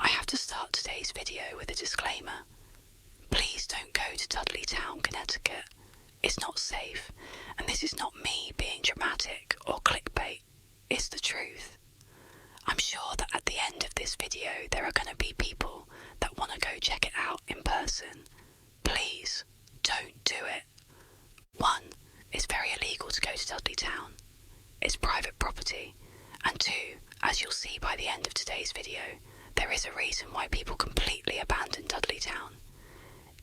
I have to start today's video with a disclaimer. Please don't go to Dudleytown, Connecticut. It's not safe, and this is not me being dramatic or clickbait. It's the truth. I'm sure that at the end of this video there are going to be people that want to go check it out in person. Please don't do it. 1. It's very illegal to go to Dudleytown. It's private property. And 2, as you'll see by the end of today's video, there is a reason why people completely abandon Dudleytown.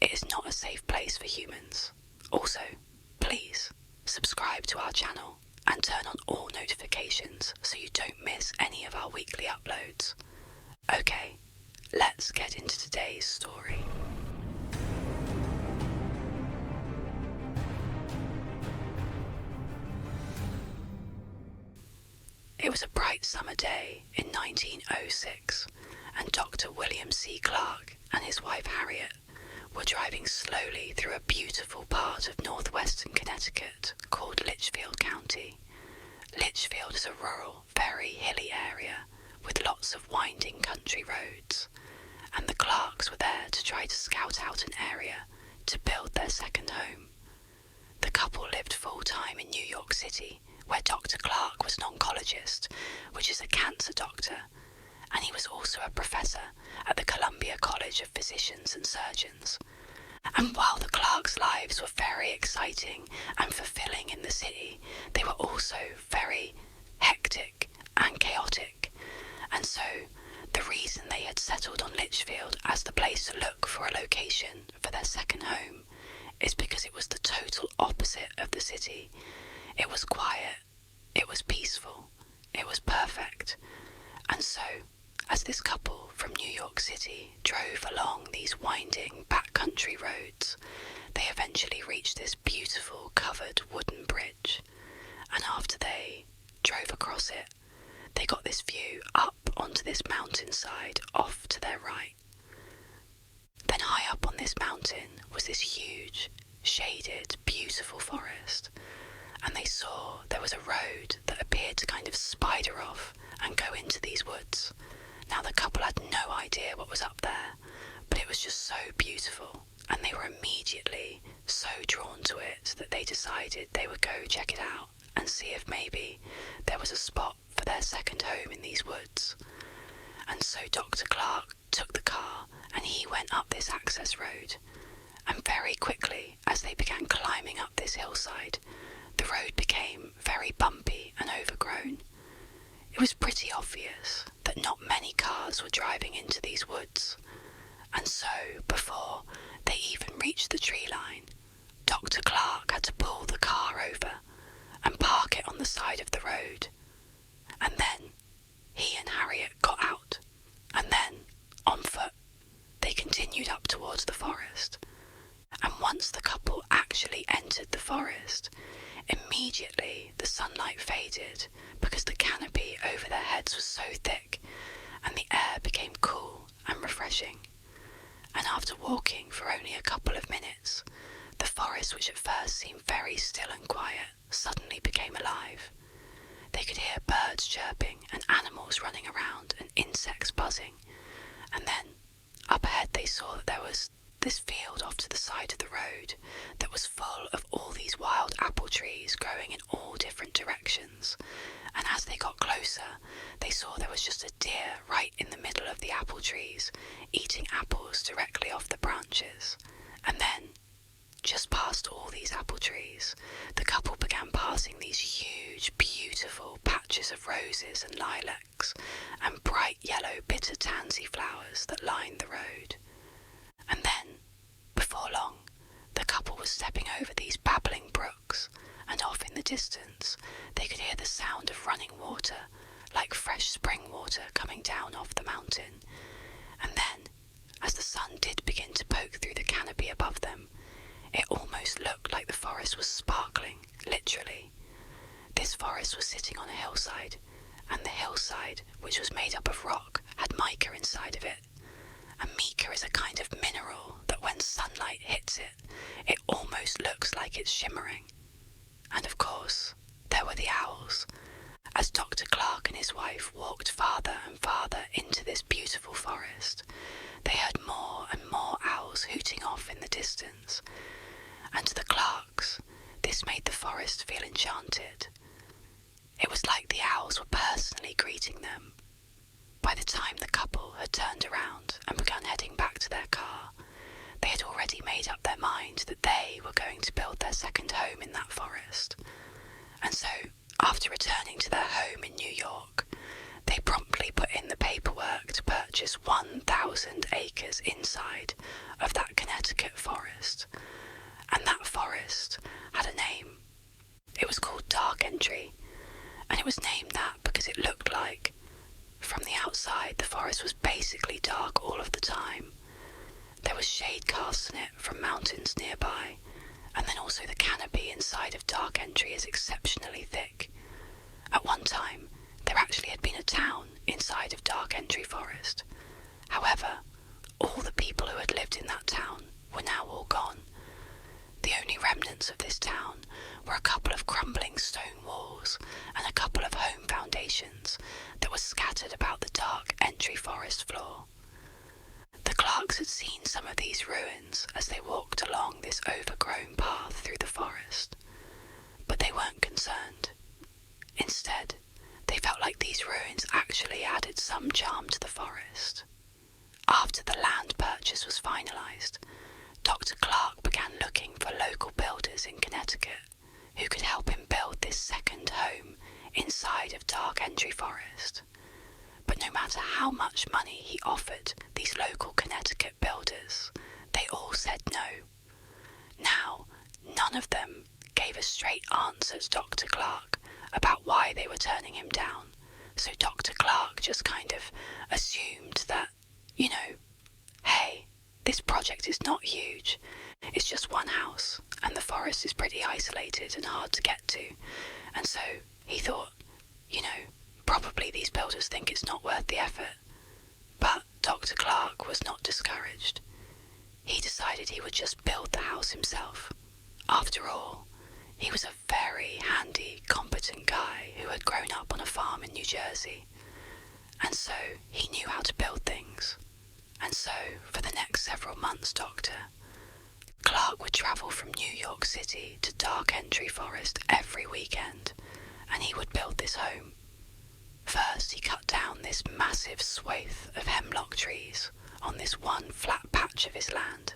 It is not a safe place for humans. Also, please subscribe to our channel and turn on all notifications so you don't miss any of our weekly uploads. Okay, let's get into today's story. It was a bright summer day in 1906, and Dr. William C. Clark and his wife Harriet were driving slowly through a beautiful part of northwestern Connecticut called Litchfield County. Litchfield is a rural, very hilly area with lots of winding country roads, and the Clarks were there to try to scout out an area to build their second home. The couple lived full-time in New York City, where Dr. Clark was an oncologist, which is a cancer doctor, and he was also a professor at the Columbia College of Physicians and Surgeons. And while the Clarks' lives were very exciting and fulfilling in the city, they were also very hectic and chaotic. And so, the reason they had settled on Litchfield as the place to look for a location for their second home is because it was the total opposite of the city. It was quiet, it was peaceful, it was perfect. And so, as this couple from New York City drove along these winding backcountry roads, they eventually reached this beautiful covered wooden bridge. And after they drove across it, they got this view up onto this mountainside off to their right. Then high up on this mountain was this huge, shaded, beautiful forest. And they saw there was a road that appeared to kind of spider off and go into these woods. Now the couple had no idea what was up there, but it was just so beautiful, and they were immediately so drawn to it that they decided they would go check it out and see if maybe there was a spot for their second home in these woods. And so Dr. Clark took the car and he went up this access road, and very quickly, as they began climbing up this hillside, the road became very bumpy and overgrown. It was pretty obvious that not many cars were driving into these woods, and so before they even reached the tree line, Dr. Clark had to pull the car over and park it on the side of the road. And then he and Harriet got out, and then, on foot, they continued up towards the forest. And once the couple actually entered the forest, immediately the sunlight faded because the canopy over their heads was so thick, and the air became cool and refreshing. And after walking for only a couple of minutes, the forest, which at first seemed very still and quiet, suddenly became alive. They could hear birds chirping and animals running around and insects buzzing. And then, up ahead they saw that there was this field off to the side of the road that was full of all these wild apple trees growing in all different directions. And as they got closer, they saw there was just a deer right in the middle of the apple trees, eating apples directly off the branches. And then, just past all these apple trees, the couple began passing these huge, beautiful patches of roses and lilacs and bright yellow bitter tansy flowers that lined the road. And then, before long, the couple was stepping over these babbling brooks, and off in the distance they could hear the sound of running water, like fresh spring water coming down off the mountain. And then, as the sun did begin to poke through the canopy above them, it almost looked like the forest was sparkling, literally. This forest was sitting on a hillside, and the hillside, which was made up of rock, had mica inside of it. And mica is a kind of mineral that when sunlight hits it, it almost looks like it's shimmering. And of course, there were the owls. As Dr. Clark and his wife walked farther and farther into this beautiful forest, enchanted. It was like the owls were personally greeting them. By the time the couple had turned around and begun heading back to their car, they had already made up their mind that they were going to build their second home in that forest. And so, after returning to their home in New York, they promptly put in the paperwork to purchase 1,000 acres inside of that Connecticut forest. And that forest had a name. It was called Dark Entry, and it was named that because it looked like, from the outside, the forest was basically dark all of the time. There was shade cast in it from mountains nearby, and then also the canopy inside of Dark Entry is exceptionally thick. At one time, there actually had been a town inside of Dark Entry Forest. However, all the people who had lived in that town were now all gone. The only remnants of this town were a couple of crumbling stone walls and a couple of home foundations that were scattered about the Dark Entry Forest floor. The Clarks had seen some of these ruins as they walked along this overgrown path through the forest, but they weren't concerned. Instead, they felt like these ruins actually added some charm to the forest. After the land purchase was finalised, Dr. Clark began looking for local builders in Connecticut who could help him build this second home inside of Dark Entry Forest. But no matter how much money he offered these local Connecticut builders, they all said no. Now, none of them gave a straight answer to Dr. Clark about why they were turning him down, so Dr. Clark just kind of assumed that, hey, this project is not huge, it's just one house, and the forest is pretty isolated and hard to get to, and so he thought, probably these builders think it's not worth the effort. But Dr. Clark was not discouraged. He decided he would just build the house himself. After all, he was a very handy, competent guy who had grown up on a farm in New Jersey, and so he knew how to build things. And so, for the next several months, Clark would travel from New York City to Dark Entry Forest every weekend, and he would build this home. First, he cut down this massive swathe of hemlock trees on this one flat patch of his land,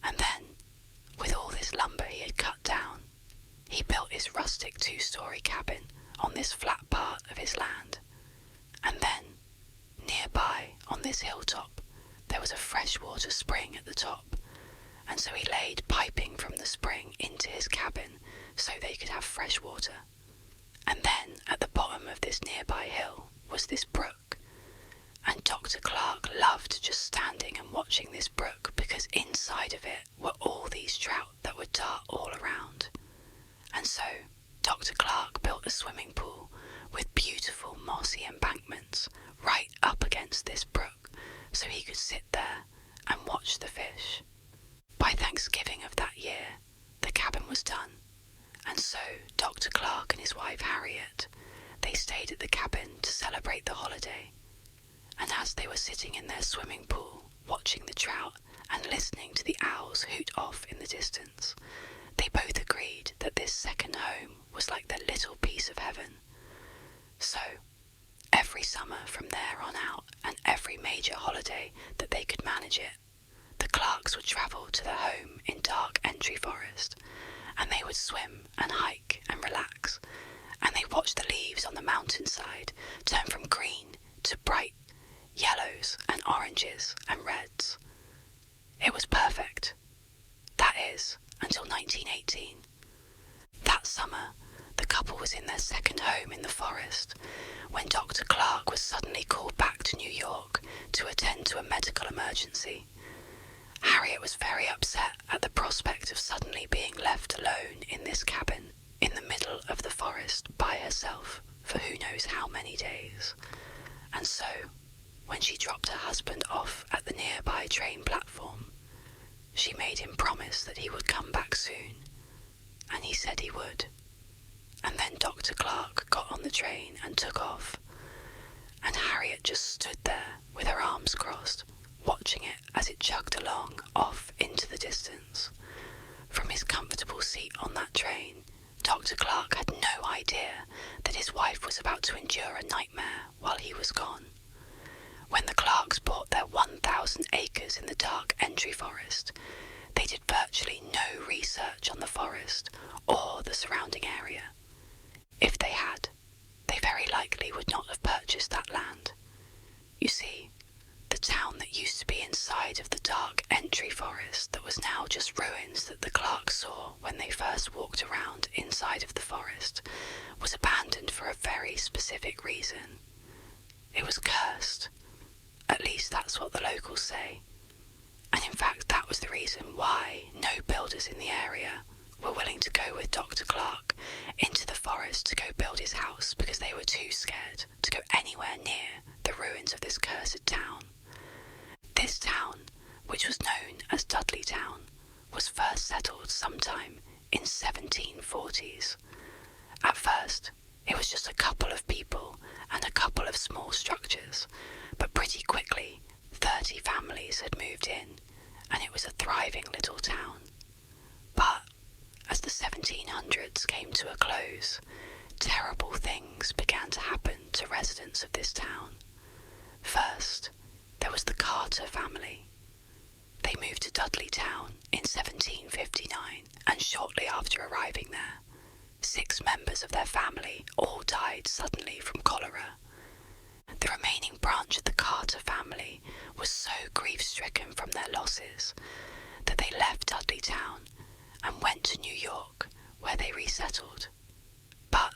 and then, with all this lumber he had cut down, he built his rustic 2-story cabin on this flat part of his land. And then, nearby, on this hilltop, there was a freshwater spring at the top, and so he laid piping from the spring into his cabin so they could have fresh water. And then, at the bottom of this nearby hill, was this brook. And Dr. Clark loved just standing and watching this brook because inside of it were all these trout that would dart all around. And so, Dr. Clark built a swimming pool with beautiful mossy embankments right up against this brook so he could sit there and watch the fish. By Thanksgiving of that year, the cabin was done. And so Dr. Clark and his wife Harriet, they stayed at the cabin to celebrate the holiday. And as they were sitting in their swimming pool, watching the trout and listening to the owls hoot off in the distance, they both agreed that this second home was like their little piece of heaven. So, every summer from there on out, and every major holiday that they could manage it, the Clarks would travel to their home in Dark Entry Forest, and they would swim and hike and relax, and they watched the leaves on the mountainside turn from green to bright yellows and oranges and reds. It was perfect. That is, until 1918. That summer, the couple was in their second home in the forest when Dr. Clark was suddenly called back to New York to attend to a medical emergency. Harriet was very upset at the prospect of suddenly being left alone in this cabin in the middle of the forest by herself for who knows how many days. And so, when she dropped her husband off at the nearby train platform, she made him promise that he would come back soon, and he said he would. And then Dr. Clark got on the train and took off, and Harriet just stood there with her arms crossed, watching it as it chugged along off into the distance. From his comfortable seat on that train, Dr. Clark had no idea that his wife was about to endure a nightmare while he was gone. When the Clarks bought their 1,000 acres in the dark entry forest, they did virtually no research on the forest or the surrounding area. If they had, they very likely would not have purchased that land. You see, the town that used to be inside of the dark entry forest that was now just ruins that the Clarks saw when they first walked around inside of the forest was abandoned for a very specific reason. It was cursed. At least that's what the locals say. And in fact, that was the reason why no builders in the area were willing to go with Dr. Clark into the forest to go build his house, because they were too scared to go anywhere near the ruins of this cursed town. This town, which was known as Dudleytown, was first settled sometime in 1740s. At first, it was just a couple of people and a couple of small structures, but pretty quickly 30 families had moved in, and it was a thriving little town. But as the 1700s came to a close, terrible things began to happen to residents of this town. First, there was the Carter family. They moved to Dudleytown in 1759, and shortly after arriving there, 6 members of their family all died suddenly from cholera. The remaining branch of the Carter family was so grief-stricken from their losses that they left Dudleytown and went to New York, where they resettled. But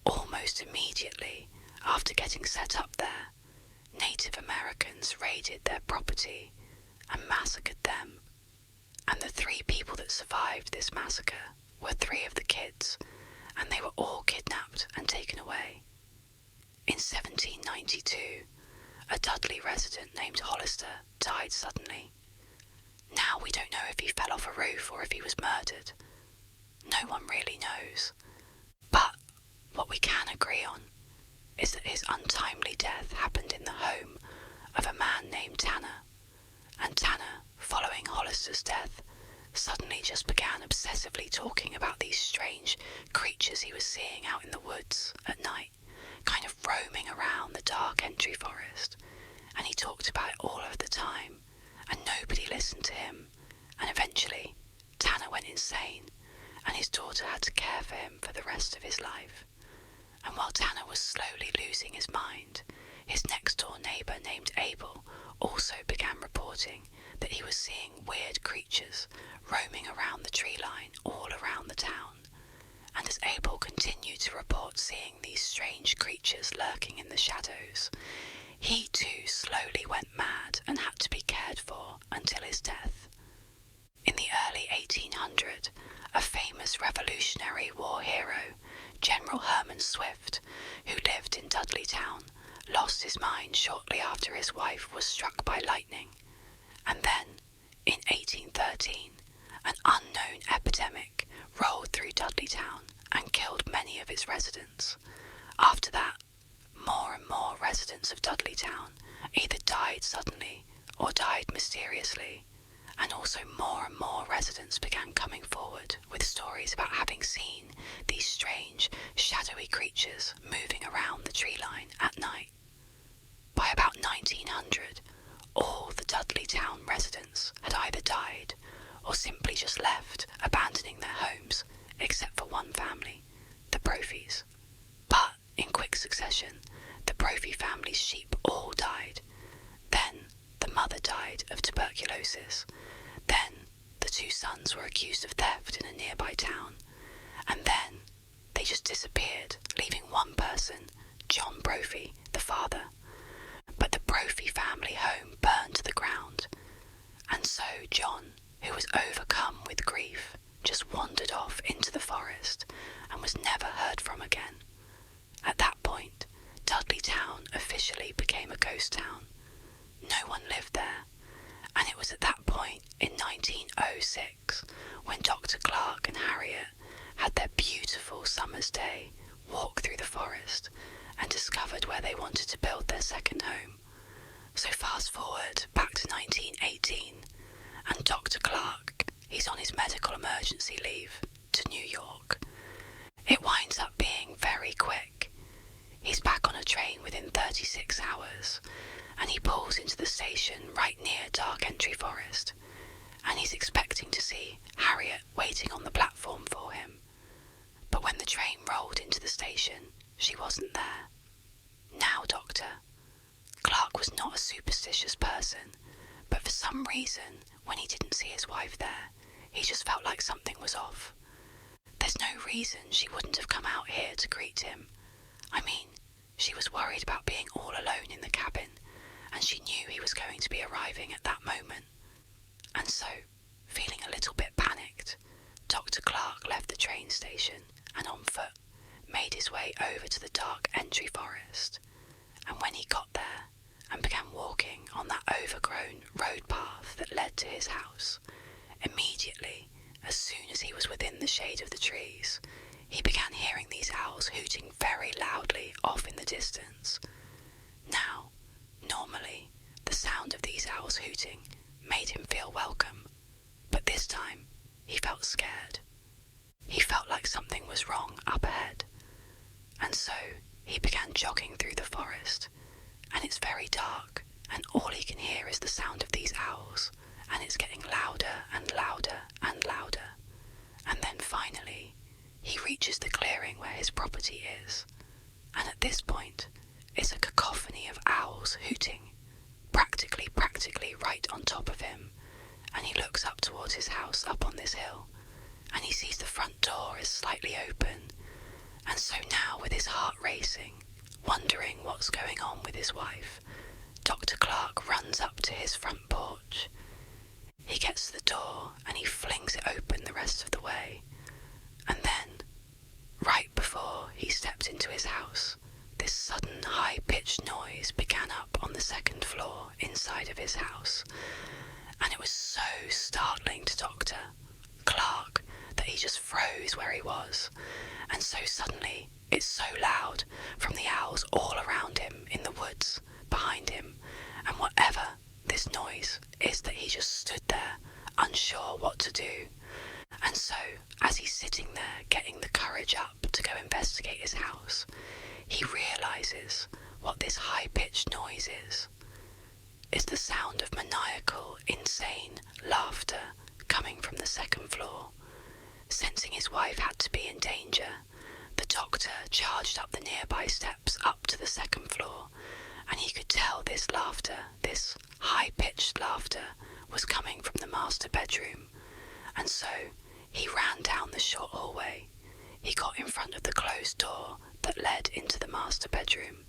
almost immediately after getting set up there, Native Americans raided their property and massacred them. And the 3 people that survived this massacre were 3 of the kids, and they were all kidnapped and taken away. In 1792, a Dudley resident named Hollister died suddenly. Now we don't know if he fell off a roof or if he was murdered. No one really knows. But what we can agree on is that his untimely death happened in the home of a man named Tanner. And Tanner, following Hollister's death, suddenly just began obsessively talking about these strange creatures he was seeing out in the woods at night, kind of roaming around the dark entry forest. And he talked about it all of the time, and nobody listened to him. And eventually, Tanner went insane, and his daughter had to care for him for the rest of his life. And while Tanner was slowly losing his mind, his next-door neighbour named Abel also began reporting that he was seeing weird creatures roaming around the tree line all around the town. And as Abel continued to report seeing these strange creatures lurking in the shadows, he too slowly went mad and had to be cared for until his death. In the early 1800s, a famous Revolutionary War hero, General Herman Swift, who lived in Dudleytown, lost his mind shortly after his wife was struck by lightning. And then, in 1813, an unknown epidemic rolled through Dudleytown and killed many of its residents. After that, more and more residents of Dudleytown either died suddenly or died mysteriously, and also more and more residents began coming forward with stories about having seen these strange, shadowy creatures moving around the tree line at night. By about 1900, all the Dudleytown residents had either died or simply just left, abandoning their homes, except for one family, the Brophies. But in quick succession, the Brophy family's sheep all died. Then the mother died of tuberculosis. Then the 2 sons were accused of theft in a nearby town. And then they just disappeared, leaving one person, John Brophy, the father. But the Brophy family home burned to the ground. And so John, who was overcome with grief, just wandered off into the forest and was never heard from again. At that point, Dudleytown officially became a ghost town. No one lived there, and it was at that point in 1906 when Dr. Clark and Harriet had their beautiful summer's day walk through the forest and discovered where they wanted to build their second home. So fast forward back to 1918, and Dr. Clark, he's on his medical emergency leave to New York. It winds up being very quick. He's back on a train within 36 hours, and he pulls into the station right near Dark Entry Forest, and he's expecting to see Harriet waiting on the platform for him. But when the train rolled into the station, she wasn't there. Now, Doctor. Clark was not a superstitious person, but for some reason, when he didn't see his wife there, he just felt like something was off. There's no reason she wouldn't have come out here to greet him. I mean, she was worried about being all alone in the cabin, and she knew he was going to be arriving at that moment. And so, feeling a little bit panicked, Dr. Clark left the train station and on foot made his way over to the Dark Entry Forest. And when he got there and began walking on that overgrown road path that led to his house, immediately, as soon as he was within the shade of the trees, he began hearing these owls hooting very loudly off in the distance. Now, normally, the sound of these owls hooting made him feel welcome, but this time he felt scared. He felt like something was wrong up ahead, and so he began jogging through the forest, and it's very dark, and all he can hear is the sound of these owls, and it's getting louder and louder and louder. And then finally, he reaches the clearing where his property is, and at this point, it's a cacophony of owls hooting, practically right on top of him, and he looks up towards his house up on this hill, and he sees the front door is slightly open, and so now with his heart racing, wondering what's going on with his wife, Dr. Clark runs up to his front porch. He gets to the door and he flings it open the rest of the way, and then, right before he stepped into his house, this sudden high-pitched noise began up on the second floor inside of his house, and it was so startling to Dr. Clark that he just froze where he was, and so suddenly it's so loud from the owls all around him in the woods behind him, and whatever this noise is that he just stood there unsure what to do. And so as he's sitting there getting the courage up to go investigate his house, he realises what this high-pitched noise is. It's the sound of maniacal, insane laughter coming from the second floor. Sensing his wife had to be in danger, the doctor charged up the nearby steps up to the second floor, and he could tell this laughter, this high-pitched laughter, was coming from the master bedroom. And so he ran down the short hallway. He got in front of the closed door that led into the master bedroom.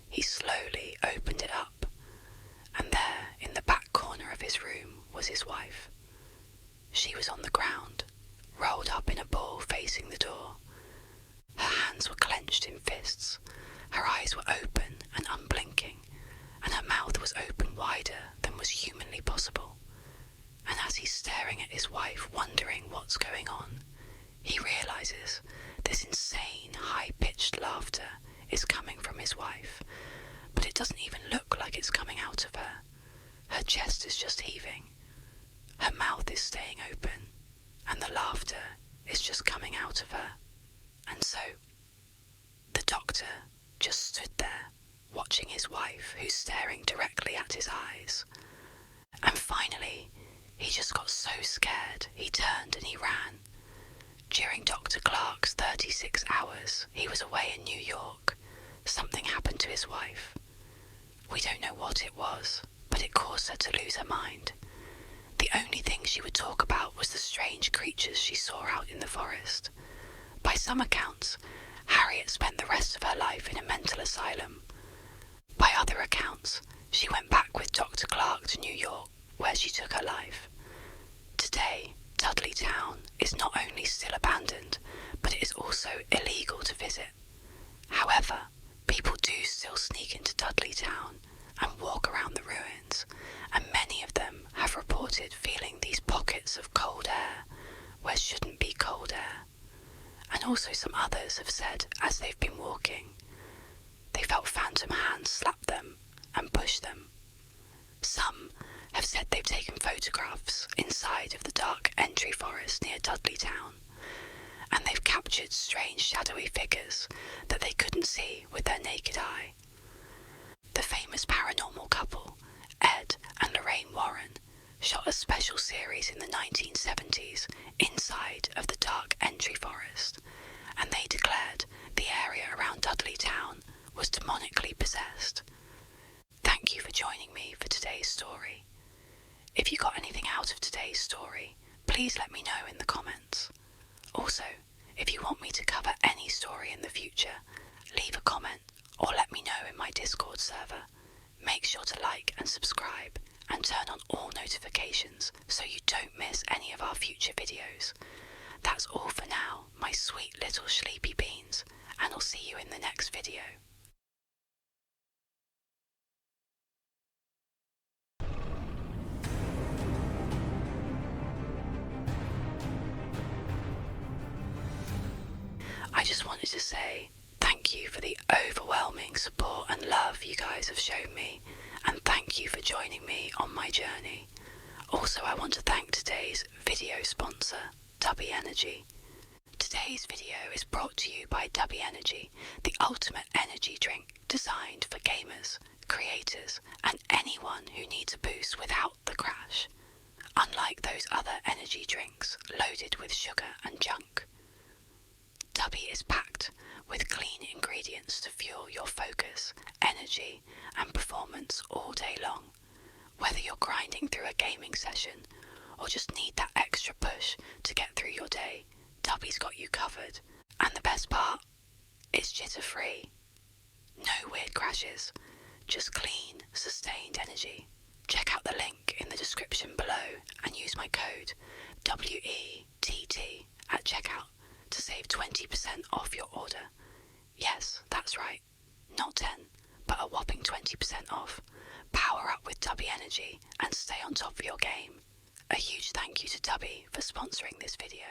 He slowly opened it up, and there, in the back corner of his room, was his wife. She was on the ground, rolled up in a ball facing the door. Her hands were clenched in fists, her eyes were open and unblinking, and her mouth was open wider than was humanly possible. And as he's staring at his wife, wondering what's going on, he realises this insane, high-pitched laughter is coming from his wife, but it doesn't even look like it's coming out of her. Her chest is just heaving, her mouth is staying open, and the laughter is just coming out of her. And so, the doctor just stood there, watching his wife, who's staring directly at his eyes. And finally, he just got so scared, he turned and he ran. During Dr. Clark's 36 hours he was away in New York, something happened to his wife. We don't know what it was, but it caused her to lose her mind. The only thing she would talk about was the strange creatures she saw out in the forest. By some accounts, Harriet spent the rest of her life in a mental asylum. By other accounts, she went back with Dr. Clark to New York, where she took her life. Today, Dudleytown is not only still abandoned, but it is also illegal to visit. However, people do still sneak into Dudleytown and walk around the ruins, and many of them have reported feeling these pockets of cold air where shouldn't be cold air. And also some others have said, as they've been walking, they felt phantom hands slap them and push them. Some have said they've taken photographs inside of the Dark Entry Forest near Dudleytown, and they've captured strange shadowy figures that they couldn't see with their naked eye. The famous paranormal couple, Ed and Lorraine Warren, shot a special series in the 1970s inside of the dark entry forest, and they declared the area around Dudleytown was demonically possessed. Thank you for joining me for today's story. If you got anything out of today's story, please let me know in the comments. Also, if you want me to cover any story in the future, leave a comment or let me know in my Discord server. Make sure to like and subscribe and turn on all notifications so you don't miss any of our future videos. That's all for now, my sweet little sleepy beans, and I'll see you in the next video. I just wanted to say thank you for the overwhelming support and love you guys have shown me, and thank you for joining me on my journey. Also, I want to thank today's video sponsor, Tubby Energy. Today's video is brought to you by Tubby Energy, the ultimate energy drink designed for gamers, creators, and anyone who needs a boost without the crash. Unlike those other energy drinks loaded with sugar and junk, Tubby is packed with clean ingredients to fuel your focus, energy, and performance all day long. Whether you're grinding through a gaming session or just need that extra push to get through your day, Tubby's got you covered. And the best part? It's jitter-free. No weird crashes, just clean, sustained energy. Check out the link in the description below and use my code WETT at checkout to save 20% off your order. Yes, that's right. Not 10, but a whopping 20% off. Power up with Tubby Energy and stay on top of your game. A huge thank you to Tubby for sponsoring this video.